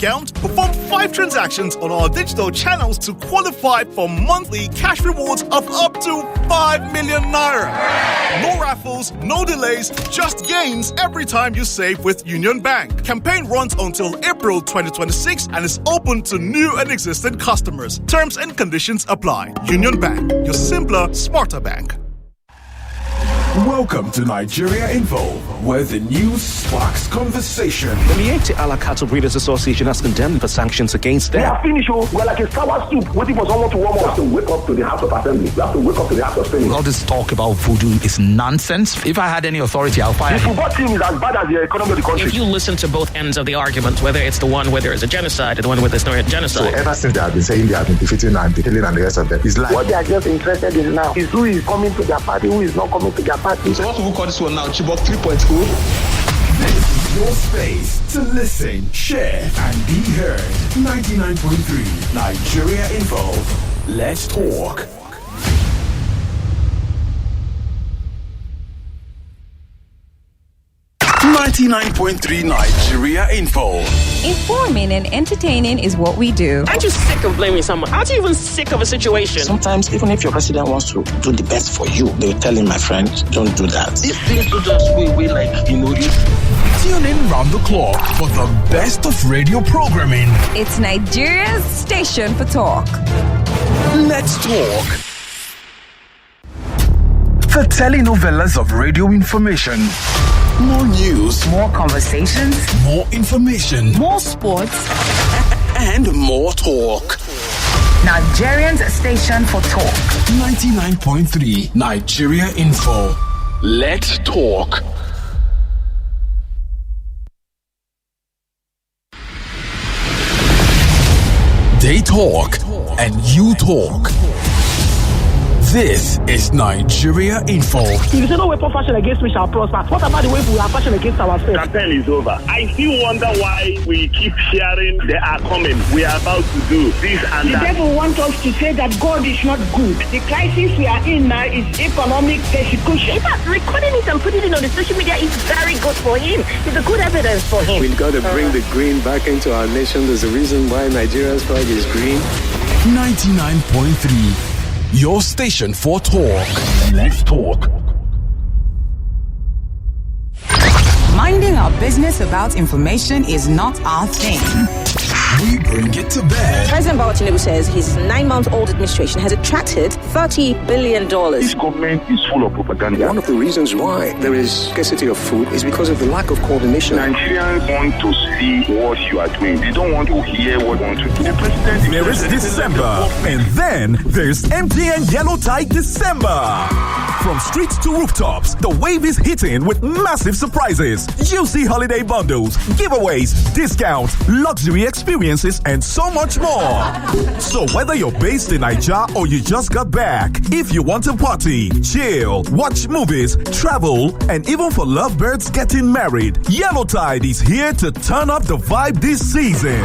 account? Perform 5 transactions on our digital channels to qualify for monthly cash rewards of up to 5 million naira. No raffles, no delays, just gains every time you save with Union Bank. Campaign runs until April 2026 and is open to new and existing customers. Terms and conditions apply. Union Bank, your simpler, smarter bank. Welcome to Nigeria Info, where the news sparks conversation. The Miete Ala Cattle Breeders Association has condemned for sanctions against them. We are finished. We're like a sour soup waiting for someone to warm up. We have to wake up to the House of Assembly. We have to wake up to the House of Senate. All this talk about voodoo is nonsense. If I had any authority, I'll fire the football team is as bad as the economy of the country. If you listen to both ends of the argument, whether it's the one where there is a genocide or the one where there's no genocide. So ever since they have been saying they have been defeating and killing and the rest of them, it's like what they are just interested in now is who is coming to their party, who is not coming to their party. So what will call this one now? Chibok 3.0. This is your space to listen, share, and be heard. 99.3 Nigeria Info. Let's talk. .3 Nigeria Info. Informing and entertaining is what we do. Aren't you sick of blaming someone? Aren't you even sick of a situation? Sometimes, even if your president wants to do the best for you, they will tell him, my friend, don't do that. If things do just we like, you know, Tune in round the clock for the best of radio programming. It's Nigeria's station for talk. Let's talk. The telenovelas of radio information. More news, More conversations, more information, more sports, and more talk. Nigerians station for talk. 99.3 Nigeria Info. Let's talk. They talk and you talk. This is Nigeria Info. If you say no weapon fashion against me shall prosper, what about the way we are fashion against ourselves? Campaign is over. I still wonder why we keep hearing they are coming. We are about to do this and that. The devil wants us to say that God is not good. The crisis we are in now is economic persecution. In fact, recording it and putting it on the social media is very good for him. It's a good evidence for him. We've got to bring the green back into our nation. There's a reason why Nigeria's flag is green. 99.3. Your station for talk. Let's talk. Minding our business about information is not our thing. We bring it to bed. President Bola Tinubu says his 9-month-old administration has attracted $30 billion. This government is full of propaganda. One of the reasons why there is scarcity of food is because of the lack of coordination. Nigerians want to see what you are doing. They don't want to hear what you want to do. The president there is December, and then there's MTN Yellow Tide December. From streets to rooftops, the wave is hitting with massive surprises, juicy holiday bundles, giveaways, discounts, luxury experiences, and so much more. So whether you're based in Nigeria or you just got back, if you want to party, chill, watch movies, travel, and even for lovebirds getting married, Yellow Tide is here to turn up the vibe this season.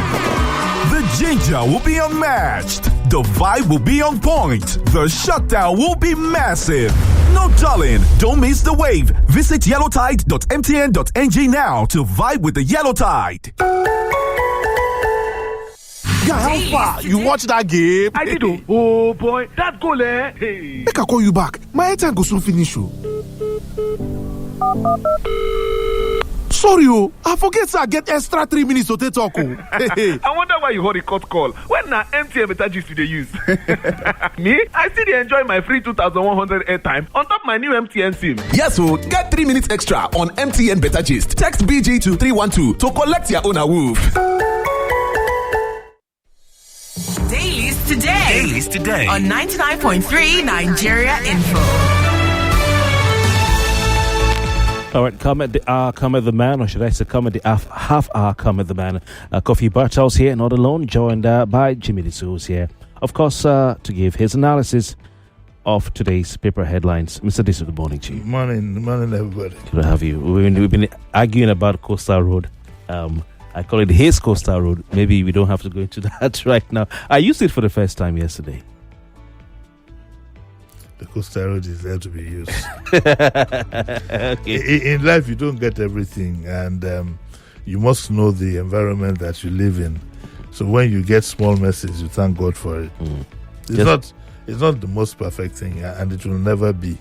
The ginger will be unmatched. The vibe will be on point. The shutdown will be massive. No darling, don't miss the wave. Visit yellowtide.mtn.ng now to vibe with the Yellow Tide. Guy, how far? You watch that game? I did. Oh boy, that goal, eh? Hey. Make I call you back. My time go soon finish. Sorry, I forget I get extra 3 minutes to talk. I wonder why you hold a cut call. When na MTN better gist you dey use. Me, I still dey enjoy my free 2,100 airtime on top my new MTN SIM. Yes, so get 3 minutes extra on MTN Better Gist. Text BG to 312 to collect your own awoof. Dailies today on 99.3 Nigeria Info. All right, come at the hour, come at the man, or should I say come at the half hour, come at the man. Kofi Bartels here, not alone, joined by Jimi Disu here. Of course, to give his analysis of today's paper headlines. Mr. Disu, good morning to you. Morning everybody. Good to have you. We've been arguing about Coastal Road. I call it his Coastal Road. Maybe we don't have to go into that right now. I used it for the first time yesterday. The Coastal Road is there to be used. Okay. In life, you don't get everything, and you must know the environment that you live in So when you get small messes, you thank God for it. It's not the most perfect thing, and it will never be,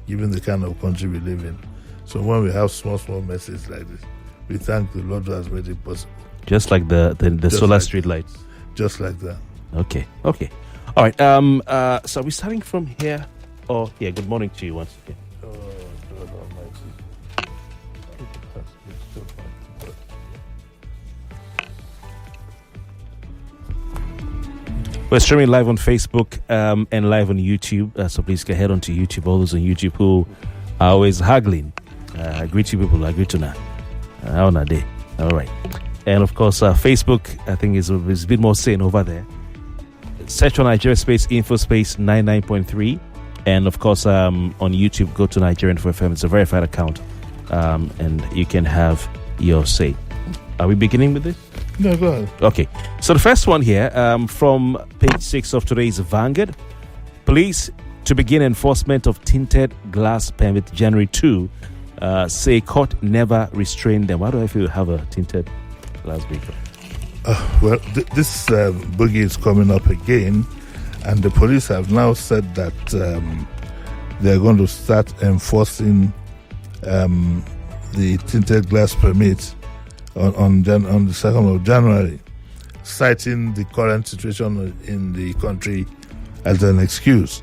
given the kind of country we live in. So when we have small messes like this, we thank the Lord who has made it possible. Just like the solar street lights. Just like that. Okay. All right. So are we starting from here? Oh, yeah. Good morning to you once again. Oh, God Almighty. We're streaming live on Facebook and live on YouTube. So please get head on to YouTube. All those on YouTube who are always haggling. I greet you people. I greet you now. How on a day. All right. And of course, Facebook, I think, is a bit more sane over there. Search on Nigeria Space Info Space 99.3. And of course, on YouTube, go to Nigerian for FM. It's a verified account. And you can have your say. Are we beginning with this? No, go ahead. Okay. So the first one here, from page 6 of today's Vanguard. Police to begin enforcement of tinted glass permit January 2. Say court never restrained them. Why do I feel have a tinted glass vehicle? Well, this boogie is coming up again, and the police have now said that they're going to start enforcing the tinted glass permit on the 2nd of January, citing the current situation in the country as an excuse.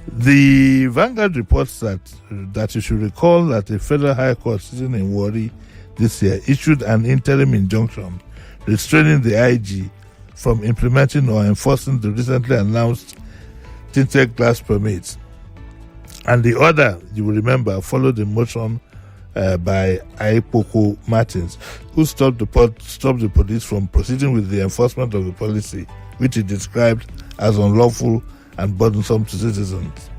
The Vanguard reports that you should recall that the Federal High Court sitting in Warri this year issued an interim injunction restraining the IG from implementing or enforcing the recently announced tinted glass permits. And the order, you will remember, followed the motion by Aipoko Martins, who stopped the police from proceeding with the enforcement of the policy, which he described as unlawful and burdensome to citizens.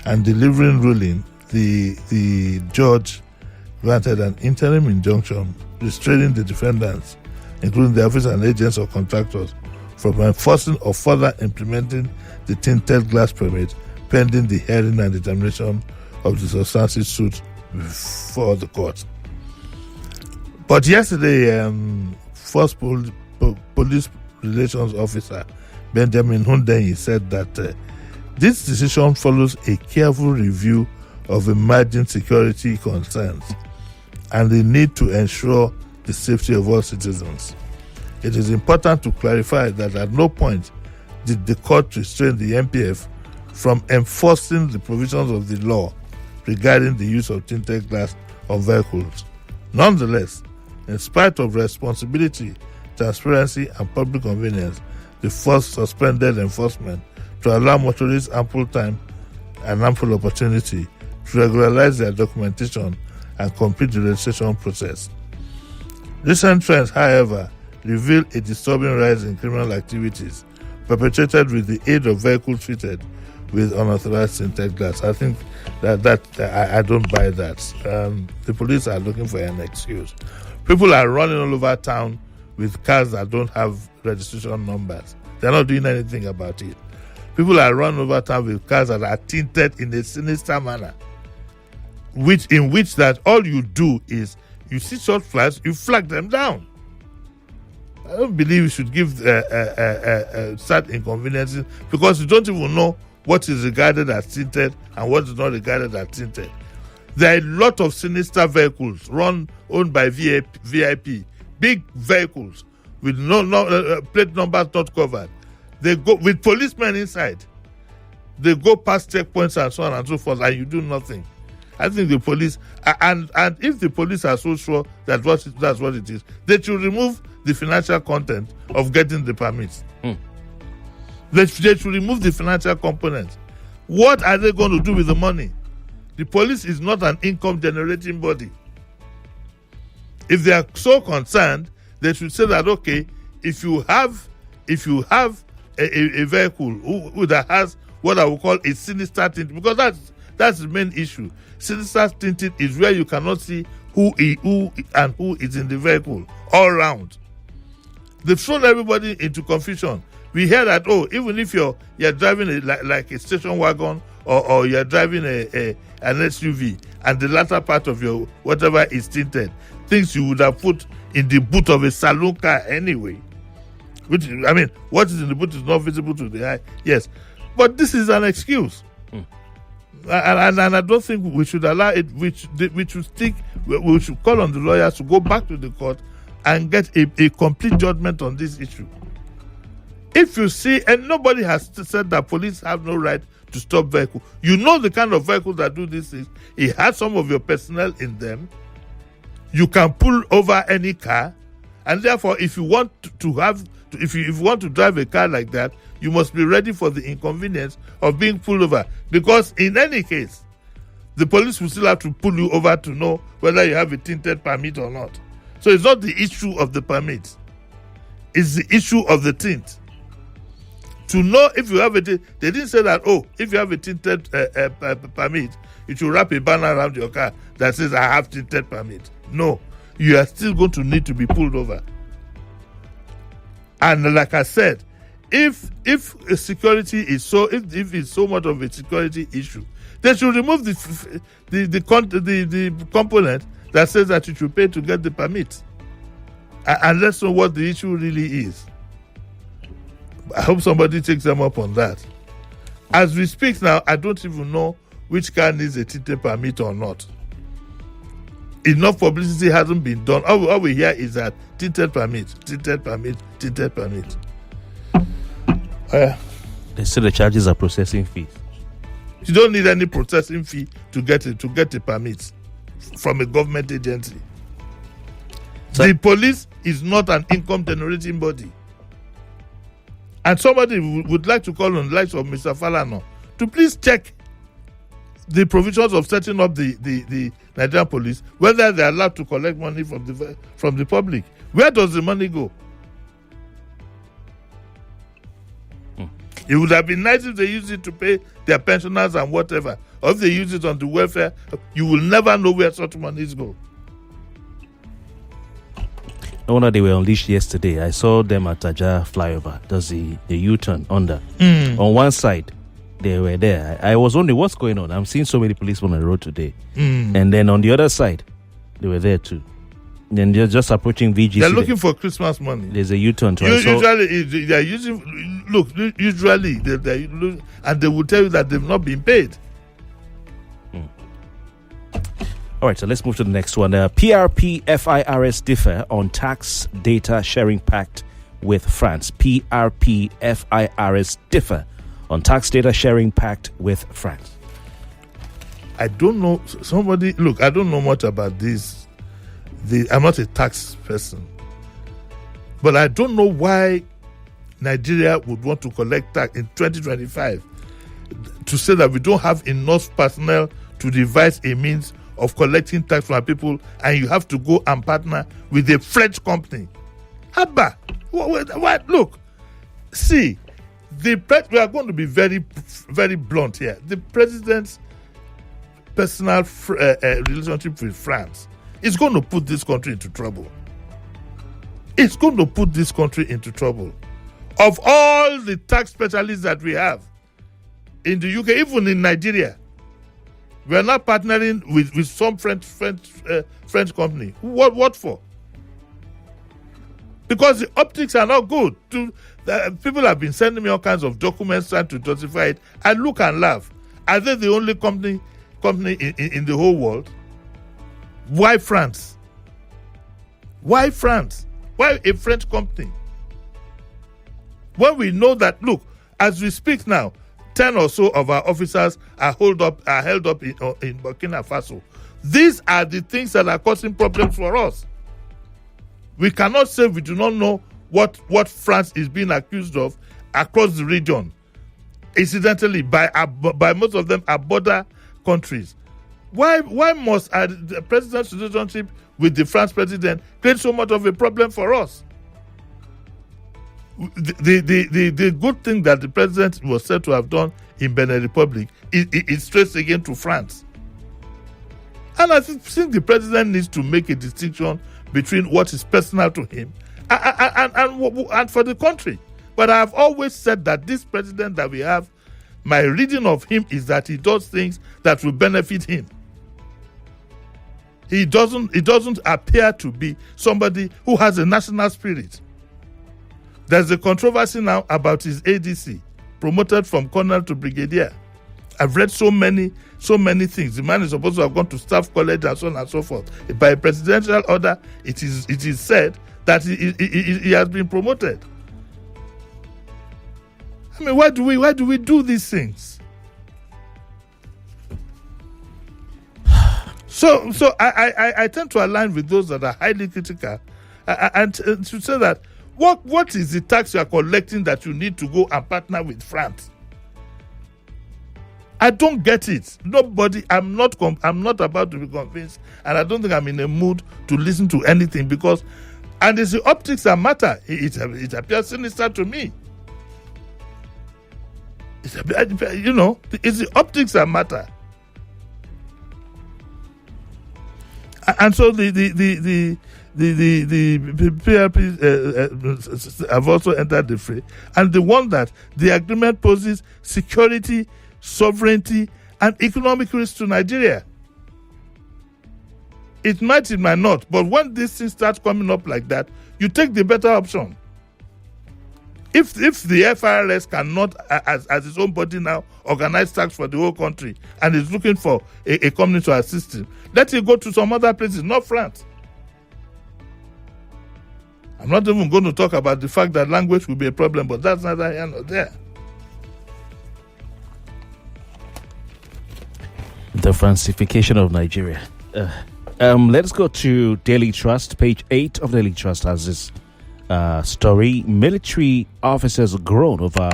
And delivering ruling, the judge granted an interim injunction restraining the defendants, including the officers and agents or contractors, from enforcing or further implementing the tinted glass permit pending the hearing and determination of the substantive suit before the court. But yesterday, first police relations officer Benjamin Hundenyi said that this decision follows a careful review of emerging security concerns and the need to ensure the safety of all citizens. It is important to clarify that at no point did the court restrain the MPF from enforcing the provisions of the law regarding the use of tinted glass on vehicles. Nonetheless, in spite of responsibility, transparency, and public convenience, the force suspended enforcement to allow motorists ample time and ample opportunity to regularize their documentation and complete the registration process. Recent trends, however, reveal a disturbing rise in criminal activities perpetrated with the aid of vehicles fitted with unauthorized tinted glass. I think that I don't buy that. The police are looking for an excuse. People are running all over town with cars that don't have registration numbers. They're not doing anything about it. People are running over town with cars that are tinted in a sinister manner, in which that all you do is you see short flags, you flag them down. I don't believe you should give such inconveniences because you don't even know what is regarded as tinted and what is not regarded as tinted. There are a lot of sinister vehicles owned by VIP, big vehicles with no plate numbers not covered. They go with policemen inside. They go past checkpoints and so on and so forth, and you do nothing. I think the police, and if the police are so sure that that's what it is, they should remove the financial content of getting the permits. They should remove the financial component. What are they going to do with the money? The police is not an income generating body. If they are so concerned, they should say that, okay, if you have a vehicle that has what I would call a sinister tint, because that's the main issue. Sinister tinted is where you cannot see who is in the vehicle all round. They've thrown everybody into confusion. We hear that, even if you're driving like a station wagon or you're driving an SUV and the latter part of your whatever is tinted, things you would have put in the boot of a saloon car anyway. Which, I mean, what is in the boot is not visible to the eye. Yes. But this is an excuse. And I don't think we should allow it. We should call on the lawyers to go back to the court and get a complete judgment on this issue. If you see, and nobody has said that police have no right to stop vehicles. You know the kind of vehicles that do these things. It has some of your personnel in them. You can pull over any car, and therefore, if you want to have, if you want to drive a car like that, you must be ready for the inconvenience of being pulled over. Because in any case, the police will still have to pull you over to know whether you have a tinted permit or not. So it's not the issue of the permit; it's the issue of the tint. To know if you have a tint, they didn't say that. Oh, if you have a tinted permit, you should wrap a banner around your car that says "I have tinted permit." No, you are still going to need to be pulled over. And like I said, if a security is so, if it's so much of a security issue, they should remove the component that says that you should pay to get the permit, and let's know what the issue really is. I hope somebody takes them up on that. As we speak now, I don't even know which car needs a tinted permit or not. Enough publicity hasn't been done. All we hear is that tinted permit, tinted permit, tinted permit. They say the charges are processing fees. You don't need any processing fee to get a permit from a government agency. So, the police is not an income generating body. And somebody would like to call on the likes of Mr. Falana to please check the provisions of setting up the Nigerian police, whether they are allowed to collect money from the public. Where does the money go? It would have been nice if they used it to pay their pensioners and whatever. Or if they use it on the welfare, you will never know where such monies go. No wonder they were unleashed yesterday. I saw them at Taja flyover. That's the U-turn under. On one side, they were there. I was wondering what's going on. I'm seeing so many policemen on the road today. And then on the other side, they were there too. Then they're just approaching VGC. They're looking for Christmas money. There's a U-turn. Usually, they're using. Look, usually, and they will tell you that they've not been paid. All right, so let's move to the next one. PRP FIRS differ on tax data sharing pact with France. PRP FIRS differ on tax data sharing pact with France. I don't know. Look, I don't know much about this. I'm not a tax person. But I don't know why Nigeria would want to collect tax in 2025 to say that we don't have enough personnel to devise a means of collecting tax from people, and you have to go and partner with a French company. Haba, what? Look, see, we are going to be very, very blunt here. The president's personal relationship with France is going to put this country into trouble. It's going to put this country into trouble. Of all the tax specialists that we have in the UK, even in Nigeria, we are not partnering with some French company. What for? Because the optics are not good. People have been sending me all kinds of documents trying to justify it. I look and laugh. Are they the only company in the whole world? Why France? Why France? Why a French company? When we know that, look, as we speak now, 10 or so of our officers are held up in Burkina Faso. These are the things that are causing problems for us. We cannot say we do not know what France is being accused of across the region. Incidentally, by most of them are border countries. Why must the president's relationship with the French president create so much of a problem for us? The good thing that the president was said to have done in Benin Republic is traced again to France. And I think the president needs to make a distinction between what is personal to him and for the country. But I have always said that this president that we have, my reading of him is that he does things that will benefit him. He doesn't appear to be somebody who has a national spirit. There's a controversy now about his ADC, promoted from colonel to brigadier. I've read so many things. The man is supposed to have gone to staff college and so on and so forth. By a presidential order, it is said that he has been promoted. I mean, why do we do these things? So I tend to align with those that are highly critical, and to say that what is the tax you are collecting that you need to go and partner with France? I don't get it. Nobody. I'm not about to be convinced, and I don't think I'm in a mood to listen to anything because, and it's the optics that matter. It appears sinister to me. It's the optics that matter. And so the PRP have also entered the fray, and they want that the agreement poses security, sovereignty, and economic risk to Nigeria. It might not, but when these things start coming up like that, you take the better option. If the FIRS cannot, as its own body now, organize tax for the whole country and is looking for a company to assist him, let it go to some other places, not France. I'm not even going to talk about the fact that language will be a problem, but that's neither here nor there. The Francification of Nigeria. Let's go to Daily Trust. Page 8 of Daily Trust has this story. Military officers groan over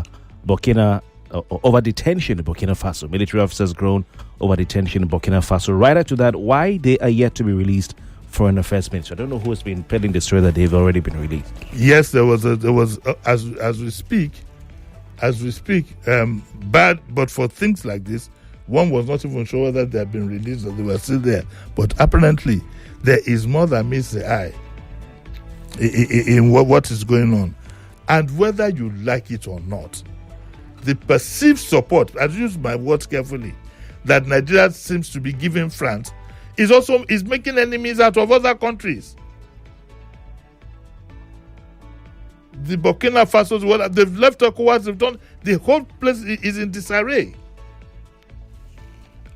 detention in Burkina Faso. Military officers groan over detention in Burkina Faso. Right after that, why they are yet to be released. Foreign Affairs Minister. I don't know who has been peddling the story that they've already been released. Yes, there was as we speak, bad. But for things like this, one was not even sure whether they had been released or they were still there. But apparently, there is more than meets the eye in what is going on, and whether you like it or not, the perceived support, I use my words carefully, that Nigeria seems to be giving France is making enemies out of other countries. The Burkina Faso, they've left ECOWAS, they've done, the whole place is in disarray.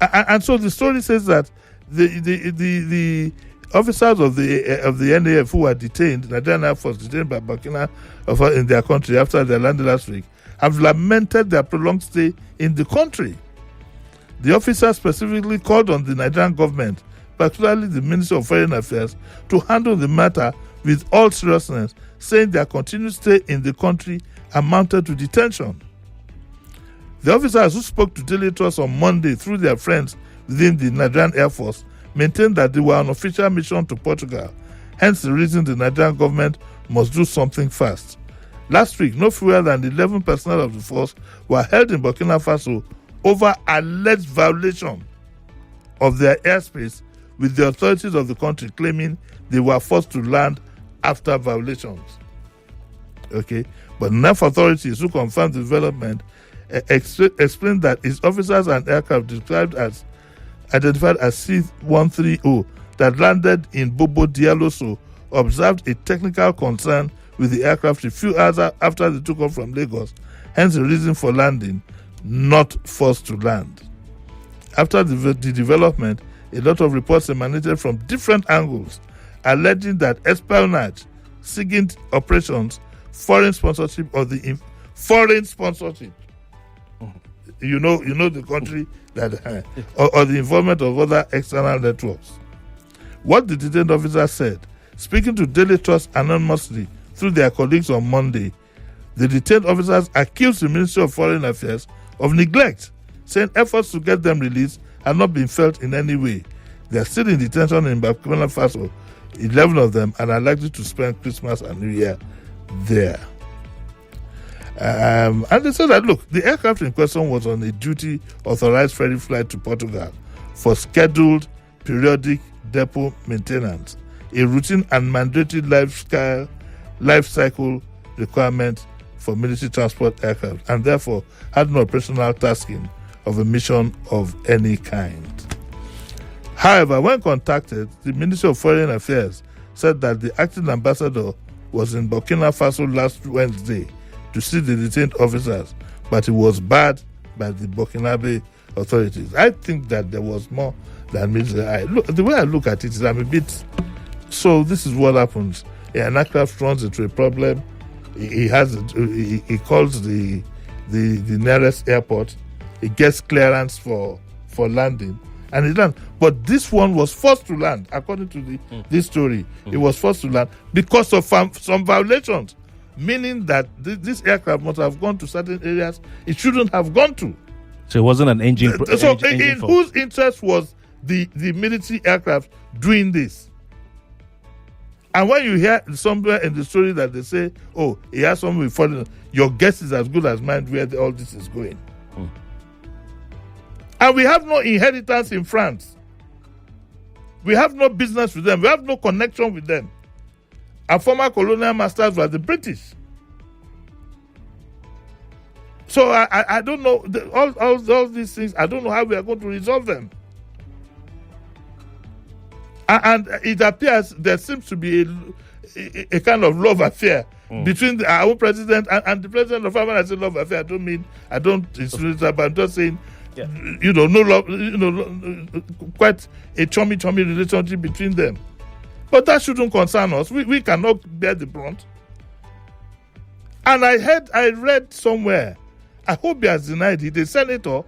And so the story says that the officers of the NAF who were detained, Nigerian Air Force detained by Burkina in their country after they landed last week, have lamented their prolonged stay in the country. The officers specifically called on the Nigerian government, particularly the Ministry of Foreign Affairs, to handle the matter with all seriousness, saying their continued stay in the country amounted to detention. The officers who spoke to Daily Trust on Monday through their friends within the Nigerian Air Force maintained that they were on official mission to Portugal, hence the reason the Nigerian government must do something fast. Last week, no fewer than 11 personnel of the force were held in Burkina Faso over alleged violation of their airspace, with the authorities of the country claiming they were forced to land after violations. Okay, but NAF authorities who confirmed the development explained that its officers and aircraft identified as C-130 that landed in Bobo Dioulasso observed a technical concern with the aircraft a few hours after they took off from Lagos, hence the reason for landing, not forced to land. After the development, a lot of reports emanated from different angles, alleging that espionage, SIGINT operations, foreign sponsorship, foreign sponsorship, you know the country that, or the involvement of other external networks. What the detained officer said, speaking to Daily Trust anonymously through their colleagues on Monday, the detained officers accused the Ministry of Foreign Affairs of neglect, saying efforts to get them released had not been felt in any way. They are still in detention in Burkina Faso, 11 of them, and are likely to spend Christmas and New Year there. And they said that, look, the aircraft in question was on a duty authorized ferry flight to Portugal for scheduled periodic depot maintenance, a routine and mandatory life cycle requirement for military transport aircraft, and therefore had no operational tasking of a mission of any kind. However, when contacted, the Ministry of Foreign Affairs said that the acting ambassador was in Burkina Faso last Wednesday to see the detained officers, but it was barred by the Burkinabe authorities. I think that there was more than meets the eye. Look, the way I look at it is I'm a bit... So this is what happens. An aircraft runs into a problem. He calls the nearest airport. He gets clearance for landing, and he lands. But this one was forced to land, according to this story. It was forced to land because of some violations, meaning that this aircraft must have gone to certain areas it shouldn't have gone to. So it wasn't an engine. In whose interest was the military aircraft doing this? And when you hear somewhere in the story that they say, "Oh, he has something with foreign," your guess is as good as mine where all this is going. And we have no inheritance in France. We have no business with them. We have no connection with them. Our former colonial masters were the British. So I don't know all these things. I don't know how we are going to resolve them. And it appears there seems to be a kind of love affair between our own president and the president of Africa. I say love affair. I don't insinuate that, but I'm just saying, no love, quite a chummy relationship between them. But that shouldn't concern us. We cannot bear the brunt. And I read somewhere, I hope he has denied it, a senator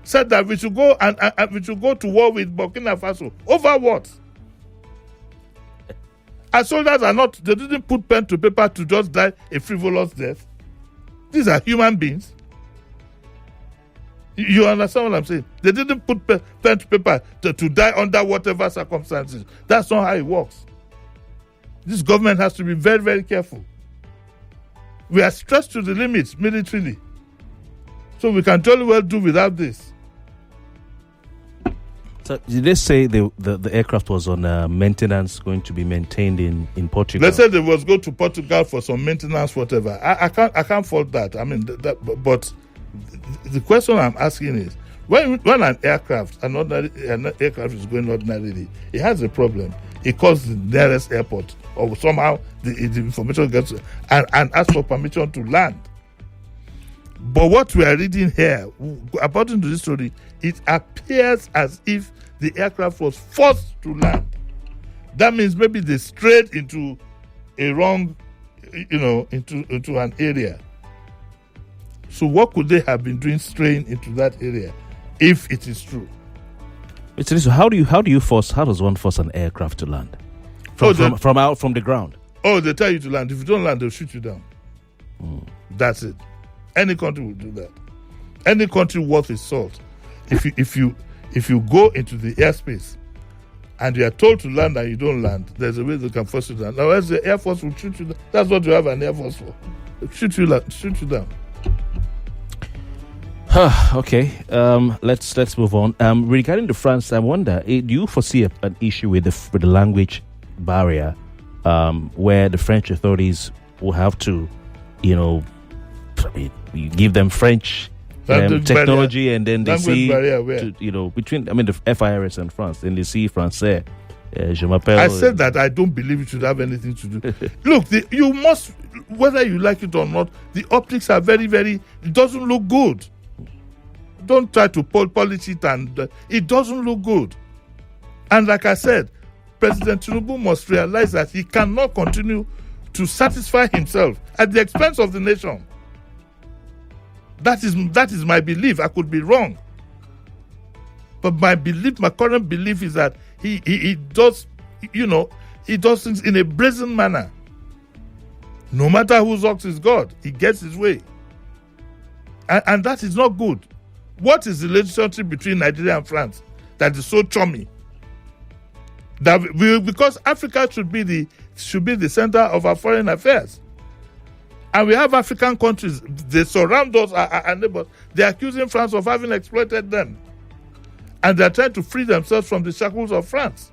said that we should go and we should go to war with Burkina Faso. Over what? Our soldiers they didn't put pen to paper to just die a frivolous death. These are human beings. You understand what I'm saying? They didn't put pen to paper to die under whatever circumstances. That's not how it works. This government has to be very, very careful. We are stretched to the limits militarily. So we can jolly well do without this. So did they say the aircraft was on maintenance, going to be maintained in Portugal? They said they was go to Portugal for some maintenance, whatever. I can't fault that. I mean, but the question I'm asking is, when an aircraft is going ordinarily, it has a problem. It calls the nearest airport, or somehow the information gets and asks for permission to land. But what we are reading here, according to this story, it appears as if the aircraft was forced to land. That means maybe they strayed into a wrong, into an area. So what could they have been doing straying into that area, if it is true? So how does one force an aircraft to land? From the ground? Oh, they tell you to land. If you don't land, they'll shoot you down. That's it. Any country will do that. Any country worth its salt. If you go into the airspace and you are told to land and you don't land, there's a way they can force you down. Now, else the Air Force will shoot you down. That's what you have an Air Force for. Shoot you down. Okay. Let's move on. Regarding the France, I wonder, do you foresee an issue with the language barrier, where the French authorities will have to, you give them French technology barrier, and then they see between the FIRS and France, then they see Français. Je m'appelle. I said that I don't believe it should have anything to do. Look, you must, whether you like it or not, the optics are very, very. It doesn't look good. Don't try to polish it, and it doesn't look good. And like I said, President Tinubu must realize that he cannot continue to satisfy himself at the expense of the nation. That is my belief. I could be wrong, but my current belief is that he does things in a brazen manner. No matter whose ox is God, he gets his way, and that is not good. What is the relationship between Nigeria and France that is so chummy? Because Africa should be the center of our foreign affairs. And we have African countries, they surround us, our neighbors. They're accusing France of having exploited them. And they're trying to free themselves from the shackles of France.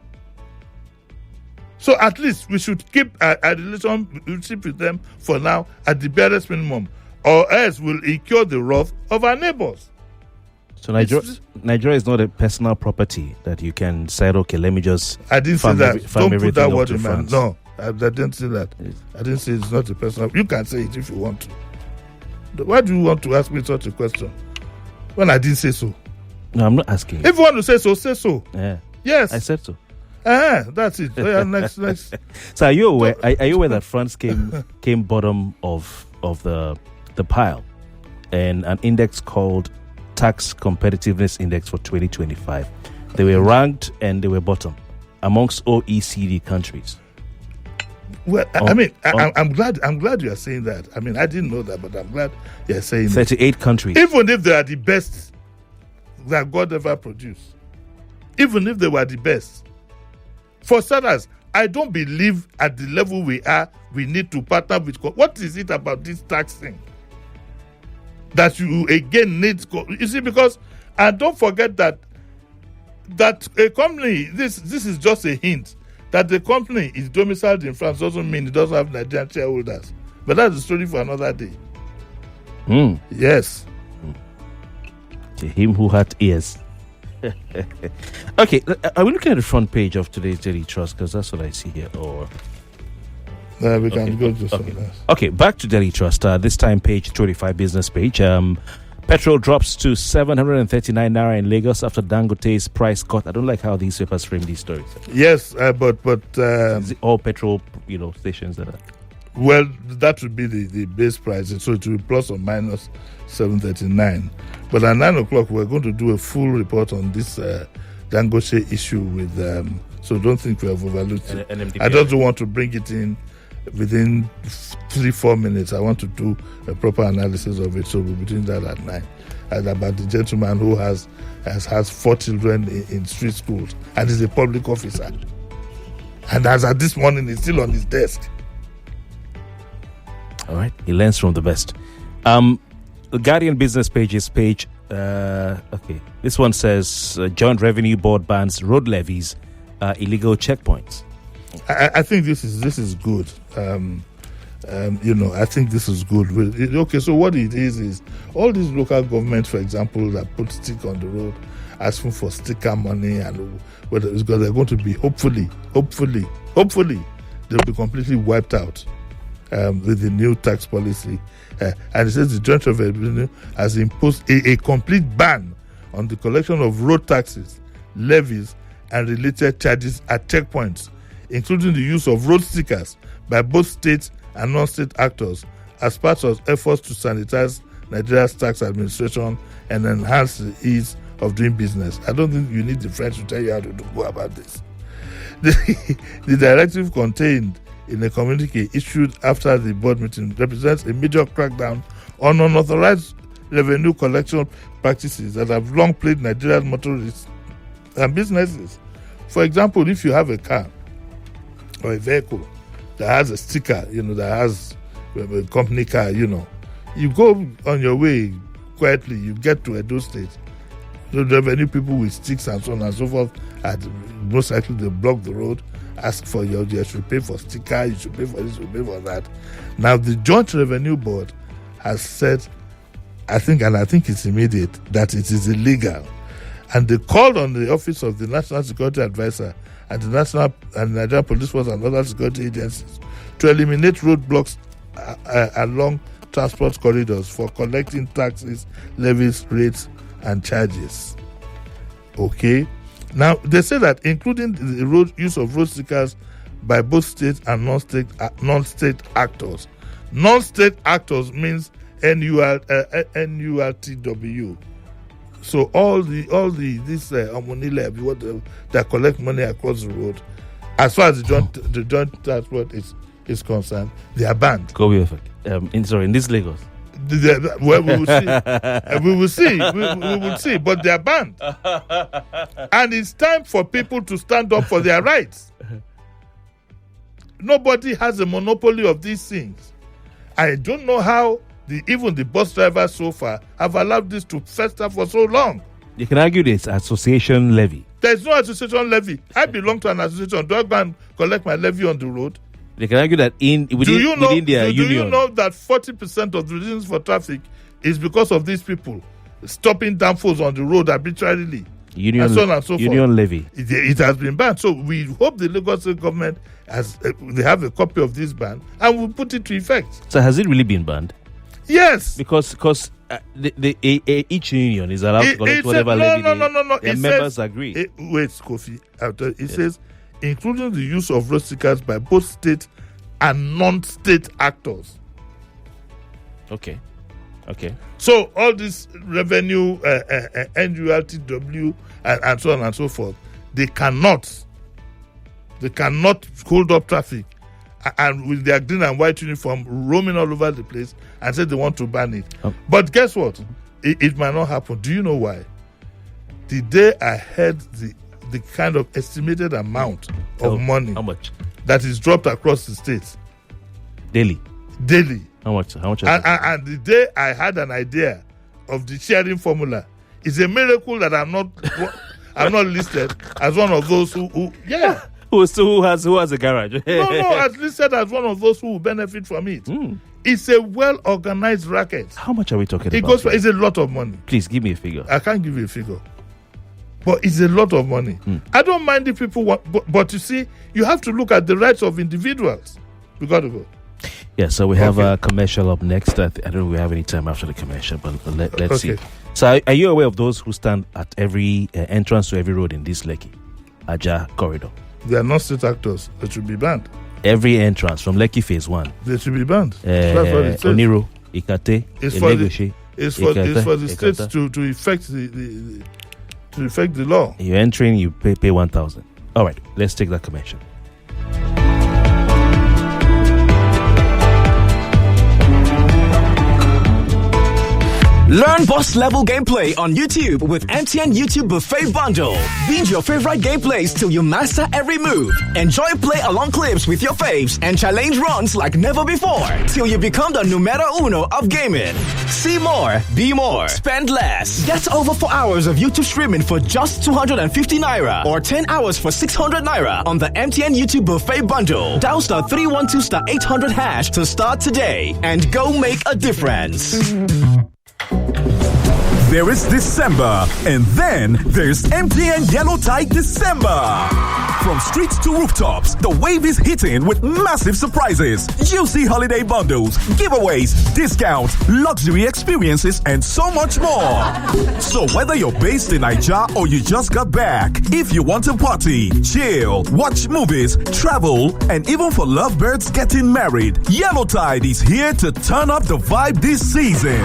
So at least we should keep a relationship with them for now at the barest minimum, or else we'll incur the wrath of our neighbors. So Nigeria is not a personal property that you can say, okay, let me just. I didn't say that. Don't put that word in my mouth. No. I didn't say that. I didn't say it's not a personal. You can say it if you want to. Why do you want to ask me such a question when I didn't say so? No, I'm not asking. If you want to say so, say so. Yeah. Yes. I said so. That's it. Yeah, next. So are you aware? Are you aware that France came bottom of the pile, and an index called Tax Competitiveness Index for 2025? They were ranked and they were bottom amongst OECD countries. Well, I'm glad you are saying that. I mean, I didn't know that, but I'm glad you are saying 38 countries. Even if they are the best that God ever produced, even if they were the best, for starters, I don't believe at the level we are, we need to partner with. What is it about this tax thing that you again need? You see, because and don't forget that a company. This is just a hint. That the company is domiciled in France doesn't mean it doesn't have Nigerian shareholders. But that's a story for another day. Yes. To him who had ears. Okay, are we looking at the front page of today's Daily Trust? Because that's what I see here. Or we can go to something else. Okay, back to Daily Trust. This time page 25 business page. Petrol drops to 739 naira in Lagos after Dangote's price cut. I don't like how these papers frame these stories. Yes, but is it all petrol, stations that are? Well, that would be the base price, so it will be plus or minus 739. But at 9 o'clock, we're going to do a full report on this Dangote issue with. So don't think we have overlooked it. I just don't want to bring it in within 3-4 minutes. I want to do a proper analysis of it. So we'll be doing that at 9. And about the gentleman who has 4 children in street schools and is a public officer. And as at this morning, he's still on his desk. All right. He learns from the best. The Guardian business pages page. Okay. This one says Joint Revenue Board bans road levies, illegal checkpoints. I think this is good. I think this is good. Okay, so what it is all these local governments, for example, that put stick on the road, asking for sticker money, and whether it's because they're going to be hopefully, they'll be completely wiped out with the new tax policy. And it says the Joint Revenue has imposed a complete ban on the collection of road taxes, levies, and related charges at checkpoints, including the use of road stickers by both state and non-state actors as part of efforts to sanitize Nigeria's tax administration and enhance the ease of doing business. I don't think you need the French to tell you how to go about this. The directive contained in a communique issued after the board meeting represents a major crackdown on unauthorized revenue collection practices that have long plagued Nigerian motorists and businesses. For example, if you have a car or a vehicle that has a sticker, that has a company car, you go on your way quietly, you get to Edo State. The revenue people with sticks and so on and so forth, and most likely they block the road, ask for you should pay for sticker, you should pay for this, you should pay for that. Now the Joint Revenue Board has said, I think it's immediate, that it is illegal. And they called on the Office of the National Security Advisor and the Nigerian Police Force and other security agencies to eliminate roadblocks along transport corridors for collecting taxes, levies, rates, and charges. Okay? Now, they say that including the use of road stickers by both state and non-state actors. Non-state actors means NURTW. So all this money levy, that collect money across the road, as far as the joint transport is concerned, they are banned. Go with in this Lagos. Well, we will see. We will see. But they are banned, and it's time for people to stand up for their rights. Nobody has a monopoly of these things. I don't know how even the bus drivers so far have allowed this to fester for so long. You can argue this association levy. There is no association levy. I belong to an association. Do I go and collect my levy on the road? They can argue that within their union. Do you know that 40% of the reasons for traffic is because of these people stopping downfalls on the road arbitrarily? Union, and so on and so Union forth. levy. It has been banned. So we hope the Lagos State government they have a copy of this ban and will put it to effect. So has it really been banned? Yes. Because each union is allowed to collect whatever levy their members agree. Wait, Kofi. It says, including the use of road stickers by both state and non-state actors. Okay. So all this revenue, NULTW, and so on and so forth, they cannot hold up traffic and with their green and white uniform roaming all over the place and say they want to ban it. But guess what? It might not happen. Do you know why? The day I heard the kind of estimated amount of money how much that is dropped across the states daily. How much? And the day I had an idea of the sharing formula, it's a miracle that I'm not listed as one of those who who has a garage. No, at listed as one of those who will benefit from it. It's a well-organized racket. How much are we talking about? It's a lot of money. Please give me a figure. I can't give you a figure. But it's a lot of money. I don't mind if people want, but you see, you have to look at the rights of individuals. We got to go. Yeah, so we have a commercial up next. I don't know if we have any time after the commercial, but let's see. So are you aware of those who stand at every entrance to every road in this Lekki Aja corridor? They are not state actors. They should be banned. Every entrance from Lekki Phase 1. They should be banned. That's what it says. Oniro, Ikate, Elegoshi. It's for the states to effect the law. You're entering, you pay 1,000. All right, let's take that commercial. Learn boss level gameplay on YouTube with MTN YouTube Buffet Bundle. Binge your favorite gameplays till you master every move. Enjoy play along clips with your faves and challenge runs like never before till you become the numero uno of gaming. See more, be more, spend less. Get over 4 hours of YouTube streaming for just 250 Naira or 10 hours for 600 Naira on the MTN YouTube Buffet Bundle. Dial *312*800# to start today and go make a difference. There is December, and then there's MTN Yellow Tide December. From streets to rooftops, the wave is hitting with massive surprises, juicy holiday bundles, giveaways, discounts, luxury experiences, and so much more. So whether you're based in Naija or you just got back, if you want to party, chill, watch movies, travel, and even for lovebirds getting married, Yellow Tide is here to turn up the vibe this season.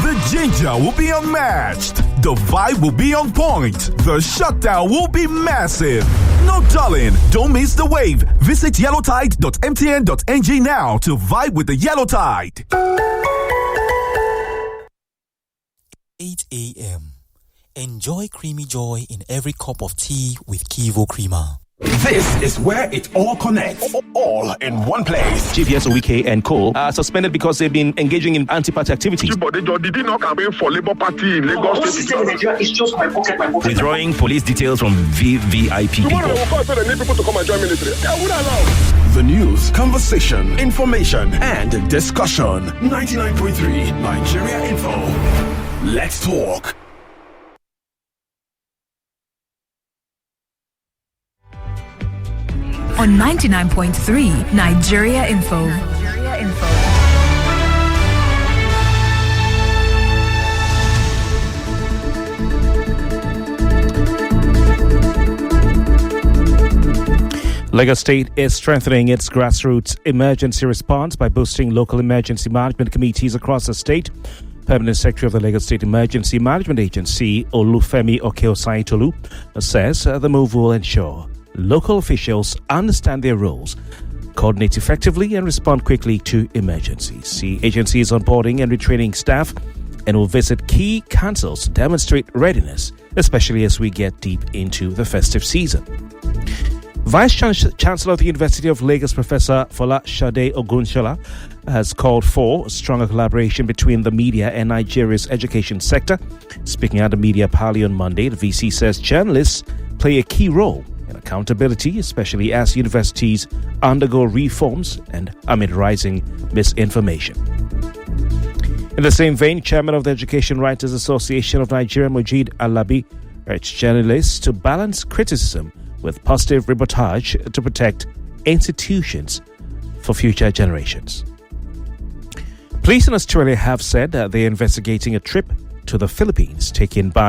The ginger will be unmatched. The vibe will be on point. The shutdown will be massive. No darling, don't miss the wave. Visit yellowtide.mtn.ng now to vibe with the Yellow Tide. 8 a.m. Enjoy creamy joy in every cup of tea with Kivo Creamer. This is where it all connects, all in one place. GPS, Weekday, and Co. are suspended because they've been engaging in anti-party activities. Did he not campaign for Labour Party in Lagos State? It's just my pocket. Withdrawing police details from VVIP people. Tomorrow they will call so they need people to come and join military. I would allow. The news, conversation, information, and discussion. 99.3 Nigeria Info. Let's talk. On 99.3 Nigeria Info. Lagos State is strengthening its grassroots emergency response by boosting local emergency management committees across the state. Permanent Secretary of the Lagos State Emergency Management Agency, Olufemi Okeosaitolu, says the move will ensure local officials understand their roles, coordinate effectively, and respond quickly to emergencies. The agency is onboarding and retraining staff and will visit key councils to demonstrate readiness, especially as we get deep into the festive season. Vice Chancellor of the University of Lagos, Professor Fola Shade Ogunshola, has called for stronger collaboration between the media and Nigeria's education sector. Speaking at the media parley on Monday, the VC says journalists play a key role in accountability, especially as universities undergo reforms and amid rising misinformation. In the same vein, Chairman of the Education Writers Association of Nigeria, Mujid Alabi, urged journalists to balance criticism with positive reportage to protect institutions for future generations. Police in Australia have said that they're investigating a trip to the Philippines taken by